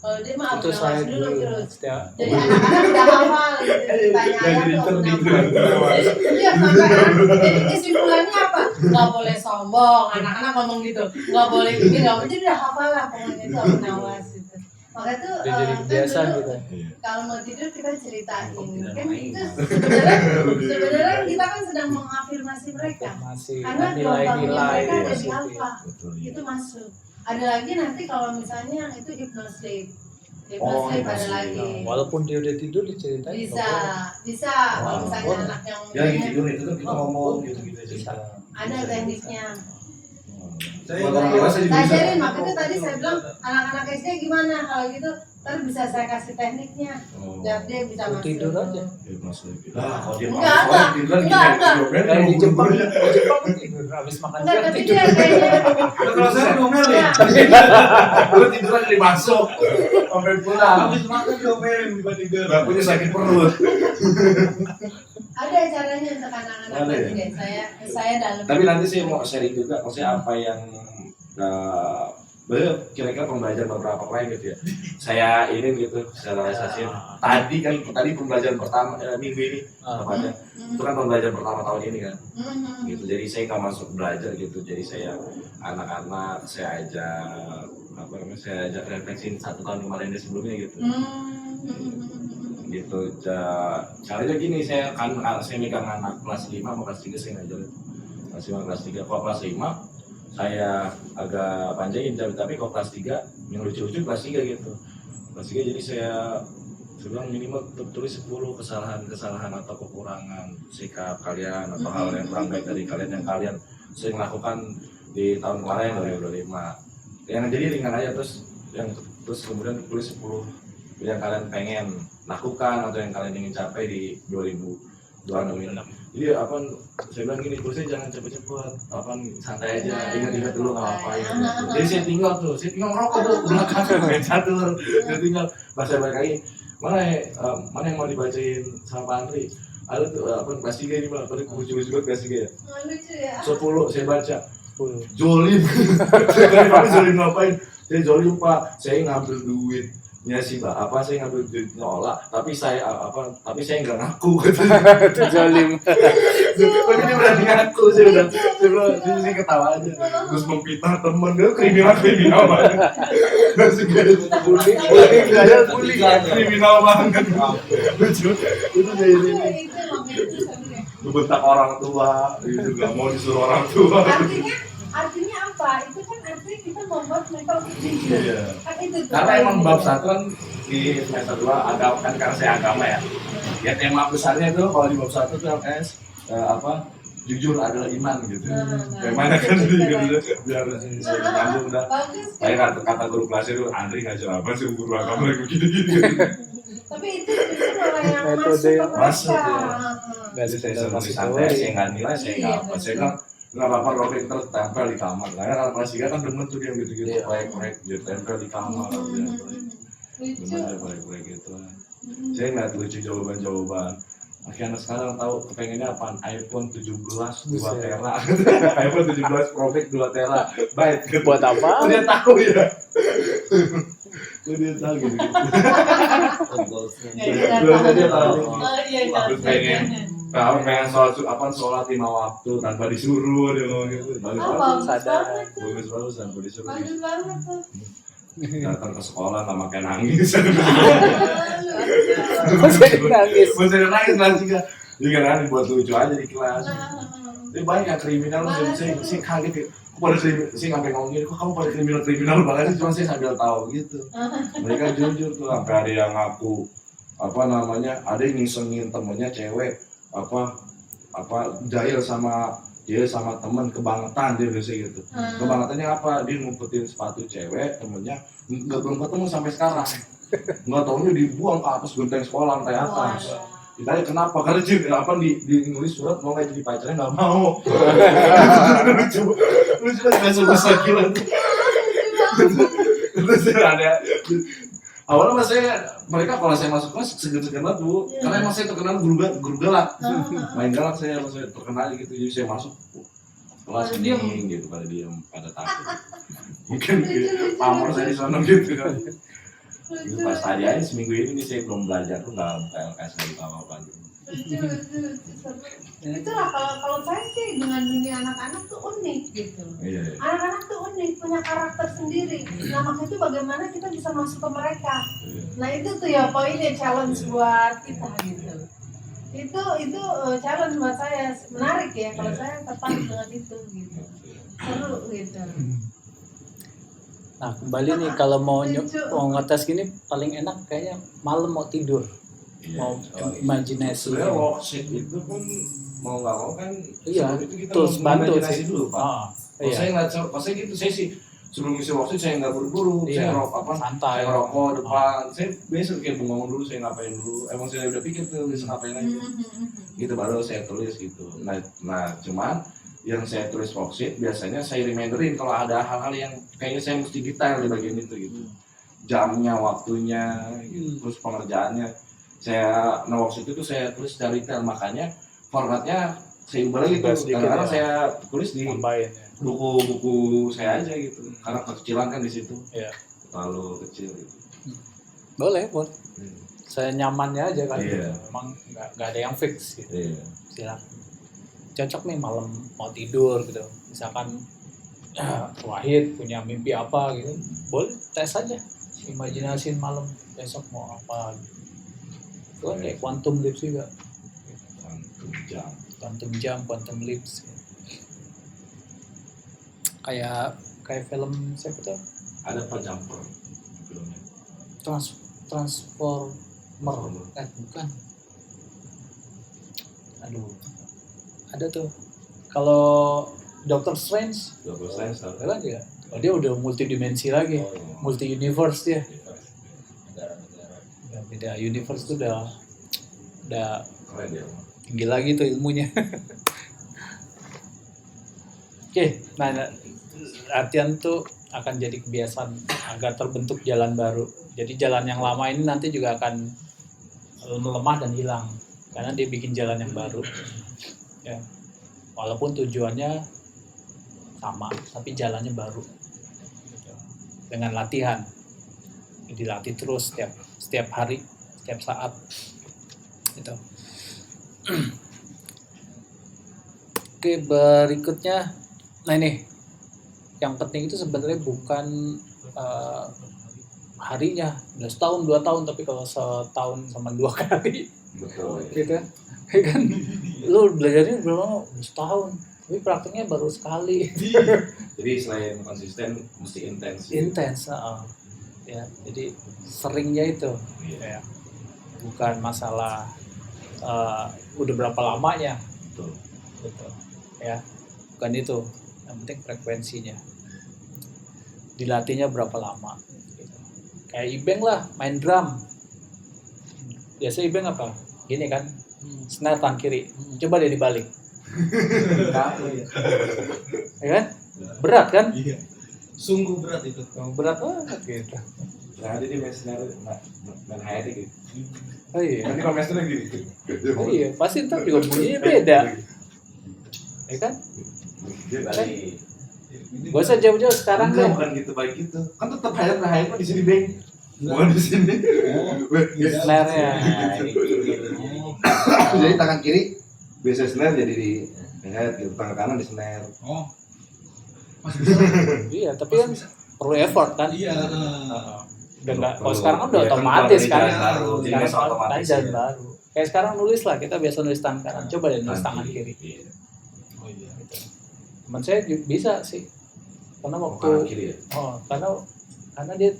Kalau dia mah itu saya dulu terus. setiap Jadi anak-anak udah hafal gitu ceritanya tuh. Iya sampai jadi kesimpulannya apa? Nggak boleh sombong, anak-anak ngomong gitu. Nggak boleh gini, nggak boleh. Jadi udah hafal lah pokoknya itu Abu Nawas gitu. Makanya tuh udah jadi kebiasaan kan dulu, gitu. kalau mau tidur kita ceritain Tidak kan main. itu sebenarnya kita kan sedang mengafirmasi mereka Masih karena nilai-nilai mereka ada di positif. alfa itu masuk. Ada lagi nanti kalau misalnya yang itu hypnosleep ada lagi. Walaupun dia udah tidur diceritain Bisa kalau misalnya anak yang Ya lagi tidur itu kan kita ngomong gitu-gitu bisa. ada tekniknya. Saya juga Ajarin, makanya tadi saya bilang anak-anak SD gimana kalau gitu, ntar bisa saya kasih tekniknya biar dia bisa masuk. Tidur aja. Kalau dia Enggak. Kayak di Jepang tidur habis makan Enggak, siang tapi tidur. dia kayaknya Kalau saya ngomelin, lu tiduran di masuk, sampai pulang. Habis makan diomelin tiba-tiba. Bapunya sakit perut. ada caranya untuk anak-anak Ada ya? SD. Saya dalam. Tapi nanti saya mau sharing juga, maksudnya apa yang kira-kira pembelajaran beberapa klien gitu ya. Saya ini gitu secara realisasi. Tadi pembelajaran pertama minggu ini tepatnya. Itu kan pembelajaran pertama tahun ini kan. Gitu. Jadi saya nggak masuk belajar gitu. Jadi saya anak-anak saya ajak refleksi 1 tahun kemarin sebelumnya gitu. Gitu. Caranya gini, saya megang anak kelas 5 atau kelas 3 saya ngajarin. Kelas 5 kelas 3. Kalau kelas 5 saya agak panjangin, tapi kalau kelas 3 yang lucu-lucu kelas 3 gitu. Kelas 3 jadi saya bilang minimal tulis 10 kesalahan atau kekurangan sikap kalian atau hal yang kurang baik dari kalian yang kalian sering lakukan di tahun kemarin 2025. Yang jadi ringan aja, terus kemudian tulis 10 yang kalian pengen lakukan atau yang kalian ingin capai di 2026 ini. Jadi saya bilang gini, tulisnya jangan cepet-cepet, santai aja, ingat-ingat dulu ngapain. Jadi saya tinggal ngerokok tuh belakang catur, saya tinggal bahasa balik lagi. Mana yang mau dibacain sama Pak Andri? Ada tuh kelas 3 ini Pak, tadi lucu-lucu juga kelas 3 ya. Lucu ya. 10 saya baca. Zolim. Saya zolim ngapain? Saya zolim Pak, saya ngambil duitnya sih Pak. Saya ngambil duitnya Ola, tapi saya nggak ngaku. Itu zalim. Tapi dia berani ngaku, saya ketawa aja. Terus memfitnah temen, dia kriminal banget. Masih gak ada bully, kriminal banget. Lucu, itu dari sini. Bentak orang tua, gitu gak mau disuruh orang tua. Artinya apa? Itu kan artinya kita membuat mental condition. Iya. Kan itu tuh. Karena emang bab 1 kan di semester 2 agama kan, karena saya agama ya. Ya tema besarnya itu kalau di bab 1 tuh LS jujur adalah iman gitu. Bagaimana kan gitu biar saya nyambung dah. Kayak kata guru kelas itu, Andri ngajar apa sih guru agama lagi gitu. Tapi itu orang yang Metode yang masuk ya. Nggak Jadi saya nulis santai, saya nggak nilai, saya nggak apa. Saya bilang nggak apa-apa, robek tertempel di kamar. Karena kalau kelas 3 kan demen tuh dia gitu-gitu, proyek-proyek dia tempel di kamar. Demen aja proyek-proyek gitu. Saya nggak lucu jawaban-jawaban. Akhirnya sekarang tahu kepengennya apaan, iPhone 17 2 tera. iPhone 17 Pro Max 2 tera. Baik, buat apa? Dia tahu ya. Dia tahu gitu. Dia tahu. Terus pengen sholat 5 waktu tanpa disuruh, dia ngomong gitu. Bagus sadar. Bagus tanpa disuruh. Bagus banget tuh. Datang ke sekolah nggak pakai nangis. Masih nangis kelas 3. Jadi kan buat lucu aja di kelas. Ini banyak kriminal, saya kaget ya. Kok pada kriminal, saya sampai ngomong gini, kok kamu pada kriminal banget sih? Cuma saya sambil tahu gitu. Mereka jujur tuh, sampai ada yang ngaku ada yang ngisengin temennya cewek jahil sama temen, kebangetan dia biasa gitu. Kebangetannya apa? Dia ngumpetin sepatu cewek temennya, belum ketemu sampai sekarang. Nggak taunya dibuang ke atas genteng sekolah, lantai atas. Ditanya kenapa? Karena di nulis surat mau nggak jadi pacarnya, nggak mau. Lucu nggak sebesar gila. Terus ada awalnya mereka kalau saya masuk kelas segan-segan banget Bu, karena emang saya terkenal guru galak, main galak saya terkenal gitu. Jadi saya masuk kelas hening gitu, pada diam, pada takut. Mungkin pamor saya di sana gitu kan. Itu pas tadi aja seminggu ini nih saya belum belajar tuh nggak LKS lagi apa-apa gitu. Itulah kalau saya sih dengan dunia anak-anak tuh unik gitu. Iya. Anak-anak tuh unik, punya karakter sendiri. Nah makanya itu bagaimana kita bisa masuk ke mereka. Nah itu tuh ya poinnya challenge buat kita gitu. Itu challenge buat saya, menarik ya kalau saya tertarik dengan itu gitu. Seru gitu. Nah kembali nih kalau mau ngetes gini paling enak kayaknya malam mau tidur, mau imajinasi. Sebenarnya worksheet itu pun mau nggak mau kan Iya, sebelum itu kita terus bantu imajinasi sih. dulu Pak. Kalau saya nggak, pas saya gitu saya sih sebelum isi worksheet saya nggak buru-buru, saya santai. saya ngerokok depan, saya biasa kayak bangun dulu saya ngapain dulu, emang saya udah pikir tuh bisa ngapain aja, gitu baru saya tulis gitu. Nah cuman yang saya tulis worksheet biasanya saya reminderin kalau ada hal-hal yang kayaknya saya mesti detail di bagian itu gitu, jamnya, waktunya, gitu. Terus pengerjaannya saya worksheet itu saya tulis secara detail, makanya formatnya saya ubah lagi tuh, kadang-kadang saya tulis di buku-buku saya aja gitu, karena kekecilan kan di situ, terlalu kecil gitu. Boleh. Saya nyamannya aja kan, emang nggak ada yang fix gitu. Silakan. Cocok nih malam mau tidur gitu, misalkan Wahid punya mimpi apa gitu, boleh tes aja, imajinasiin malam besok mau apa gitu. Itu kan kayak quantum leaps juga, quantum leaps gitu. kayak film siapa tuh, Ada Pak Jumper filmnya, Transformer bukan, aduh ada tuh kalau Doctor Strange kan dia, dia udah multidimensi lagi, multi universe dia, beda universe tuh udah keren ya. tinggi lagi tuh ilmunya. Oke, nah latihan tuh akan jadi kebiasaan agar terbentuk jalan baru. Jadi jalan yang lama ini nanti juga akan melemah dan hilang karena dia bikin jalan yang baru. Ya, walaupun tujuannya sama, tapi jalannya baru. Dengan latihan, dilatih terus setiap hari, setiap saat. Gitu. Oke, berikutnya, nah ini yang penting itu sebenarnya bukan harinya, udah setahun 2 tahun, tapi kalau setahun sama 2 kali, gitu kan, lu belajarnya berapa setahun, tapi prakteknya baru sekali. Jadi selain konsisten mesti intens. Ya, jadi seringnya itu, ya, bukan masalah udah berapa lamanya, gitu, ya, bukan itu, yang penting frekuensinya, dilatihnya berapa lama, gitu. Kayak Ibeng lah main drum, biasa Ibeng apa, gini kan, snare tangan kiri, coba dia dibalik, ya kan, berat kan, Sungguh berat itu. berat banget gitu. Nah, jadi main snare, main hi-hat gitu. Oh iya, Nanti kalau main snare gini. oh iya, pasti ntar juga bunyinya beda, ya kan. Balik. Gak usah jauh-jauh sekarang deh. Bukan gitu baik gitu. Kan tetap hi-hat di sini, Bang. Bukan di sini. Snare-nya. Jadi tangan kiri biasa snare jadi di hi-hat gitu, tangan kanan di snare. Oh. Masih bisa. Iya, tapi kan perlu effort kan. Iya. Udah nggak, kalau sekarang kan udah otomatis kan. Jadi otomatis jalan baru. Kayak sekarang nulis lah, kita biasa nulis tangan kanan, coba deh nulis tangan kiri. Oh iya. Teman saya bisa sih, karena waktu karena dia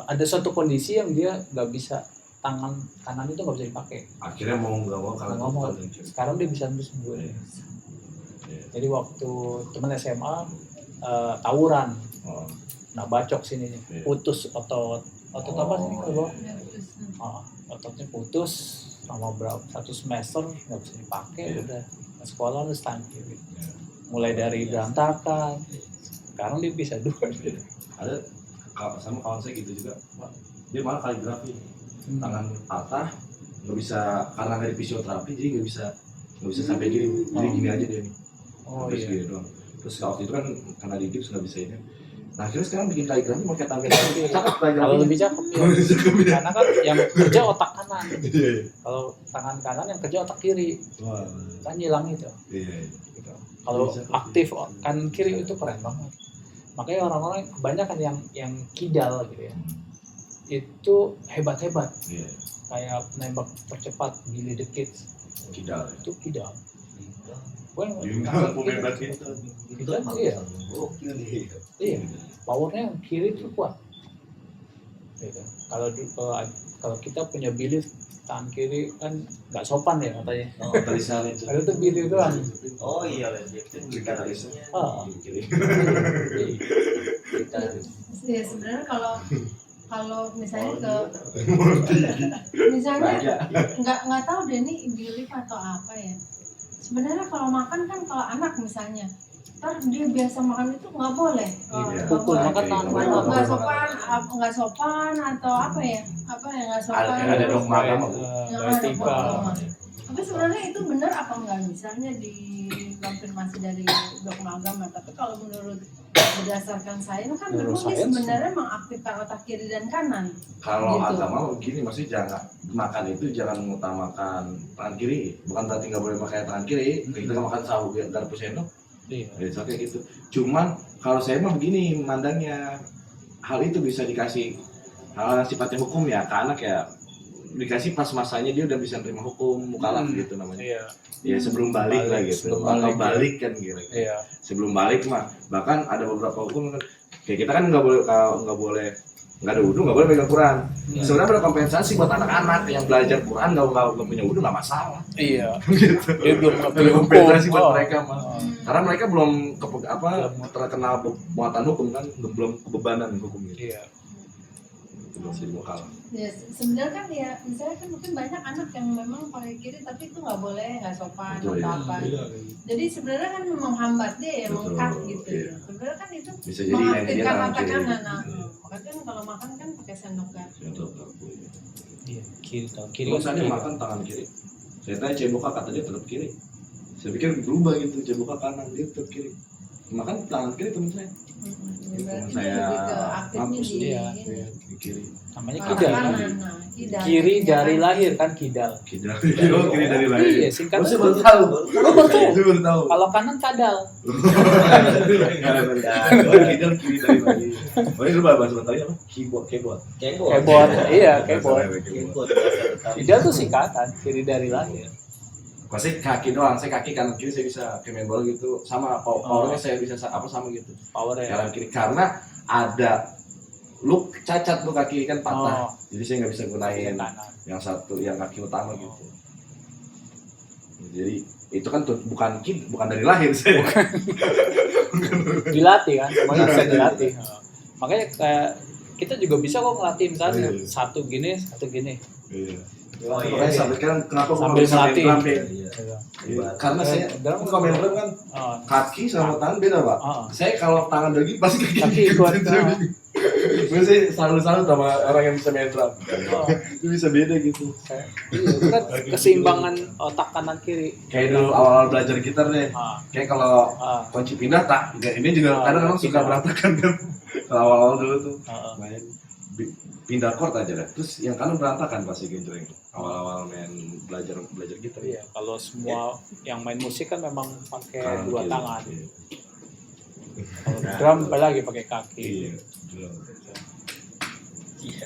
ada suatu kondisi yang dia nggak bisa, tangan kanan itu nggak bisa dipakai. Akhirnya mau nggak mau karena Sekarang dia bisa nulis gue. Jadi waktu teman SMA tawuran, nah bacok sini, putus otot apa sih kalau ototnya putus sama berapa 1 semester nggak bisa dipakai, udah sekolah harus tangan kiri. Mulai dari berantakan, sekarang dia bisa 2. Ada sama kawan saya gitu juga, Pak. Dia malah kaligrafi, tangan patah, nggak bisa karena nggak di fisioterapi, jadi nggak bisa sampai gini, jadi gini aja dia nih. Oh terus iya. gitu doang. Terus waktu itu kan karena di gips nggak bisa ini, Nah terus sekarang bikin kaligrafi pakai tangan kiri, cakep Kalau kaligrafi. lebih cakep ya. Karena kan yang kerja otak kanan. Kalau tangan kanan yang kerja otak kiri. Wah, Kan hilang itu. iya. Gitu. Kalau aktif kanan kiri itu keren banget. Makanya orang-orang kebanyakan yang kidal gitu ya. Itu hebat-hebat. Iya. Kayak nembak percepat Billy the Kid Kidal. itu kidal. Gue Juga pemain itu. kidal iya. Iya. Powernya yang kiri itu kuat. Gitu. Kalau kita punya Billy tangan kiri kan nggak sopan ya katanya. Oh, tadi saya itu. Ada tuh Billy doang. Oh iya, itu gitarisnya. Ah. Kiri. Ya sebenarnya kalau misalnya misalnya nggak tahu deh ini belief atau apa ya. Sebenarnya kalau makan kan kalau anak misalnya, ntar dia biasa makan itu nggak boleh. Iya. Pukul makan tangan Atau kanan. nggak sopan atau apa ya nggak sopan. Ada dogma agama. Yang Ada etika. dogma. Tapi sebenarnya itu benar apa enggak misalnya dikonfirmasi dari dogma agama. Tapi kalau menurut berdasarkan saya kan Menurut memang dia sains. sebenarnya mengaktifkan otak kiri dan kanan. Kalau Gitu. agama begini, maksudnya jangan makan itu jangan mengutamakan tangan kiri. Bukan berarti nggak boleh pakai tangan kiri. Kita nggak makan sahu garpu sendok. Iya. Ya, kayak gitu. Cuman kalau saya mah begini mandangnya, hal itu bisa dikasih hal yang sifatnya hukum ya ke anak ya, dikasih pas masanya dia udah bisa nerima hukum mukalaf gitu namanya. Iya. Ya sebelum balik lah gitu. Sebelum Atau balik, balik kan gitu. Iya. Sebelum balik mah bahkan ada beberapa hukum kan kayak kita kan nggak boleh nggak ada wudhu, nggak boleh pegang Quran. Sebenarnya ada kompensasi buat anak-anak yang belajar Quran nggak punya wudhu nggak masalah. Iya. Gitu. Dia belum Ada ngerti kompensasi buat hukum. mereka mah. Oh. Karena mereka belum terkenal muatan hukum kan, belum kebebanan hukum gitu. Iya. Belum jadi mukal. Ya sebenarnya kan ya misalnya kan mungkin banyak anak yang memang pakai kiri tapi itu nggak boleh, nggak sopan Betul, atau ya. apa. Jadi sebenarnya kan menghambat dia ya, Betul, mengkat gitu. iya. Sebenarnya kan itu Bisa jadi dia mengaktifkan tangan otak kiri. kanan. Nah, makanya kan kalau makan kan pakai sendok garpu. Contoh garpu. Iya. Kiri tangan kiri. Kalau kan saya kiri. makan tangan kiri. Saya tanya ceboka kata dia tetap kiri. Saya pikir berubah gitu, ceboka kanan dia tetap kiri. Makan tangan kiri teman saya. Ya, berarti Saya dia lebih ke aktifnya mampus, di iya. ini. Di kiri. Namanya Otak kidal. kanan, Kan? nah, kidal. Kiri Iya dari kan? lahir kan kidal. Kiri dari lahir. Iya, singkatnya. Saya baru tahu. Lu baru tahu? Saya baru tahu. Kalau kanan kadal. Kidal kiri dari lahir. Oh ini lupa bahasa Betawi apa? Keyboard. Keyboard. Iya, keyboard. Keyboard. Kidal tuh singkatan, kiri dari lahir. Masih kaki doang, saya kaki kanan kiri saya bisa ke main bola gitu, sama powernya saya bisa sama gitu. Powernya. Kanan kiri karena ada lu cacat lu kaki kan patah, Oh, jadi saya nggak bisa gunain kanan. yang satu yang kaki utama gitu. Jadi itu kan tuh bukan dari lahir saya. Dilatih kan, semuanya bisa dilatih. Makanya kayak kita juga bisa kok ngelatih misalnya Iya. satu gini. Iya. Oh, iya. Makanya sampai sekarang kenapa gua Sambil nggak bisa main melatih. drum band? Iya. Iya. Karena saya Drum- kalau main drum kan Oh, kaki sama tangan beda pak. oh. Saya kalau tangan lagi pasti kaki Kaki ikut. Gue sih selalu sama orang yang bisa main drum. Oh. Itu bisa beda gitu. Iya, itu kan keseimbangan otak kanan kiri. Kayak dulu awal-awal belajar gitar deh. Ah, Kayak kalau ah, kunci pindah tak, ini juga kadang orang suka pindah. berantakan kan. Kalau awal-awal dulu tuh ah. main pindah chord aja dah. Terus yang kanan berantakan pasti genjreng. Awal-awal main belajar gitar. Iya, kalau semua yang main musik kan memang pakai Kanan, dua kiri. tangan. Iya. Kalau drum apalagi pakai kaki. Iya. drum. Iya.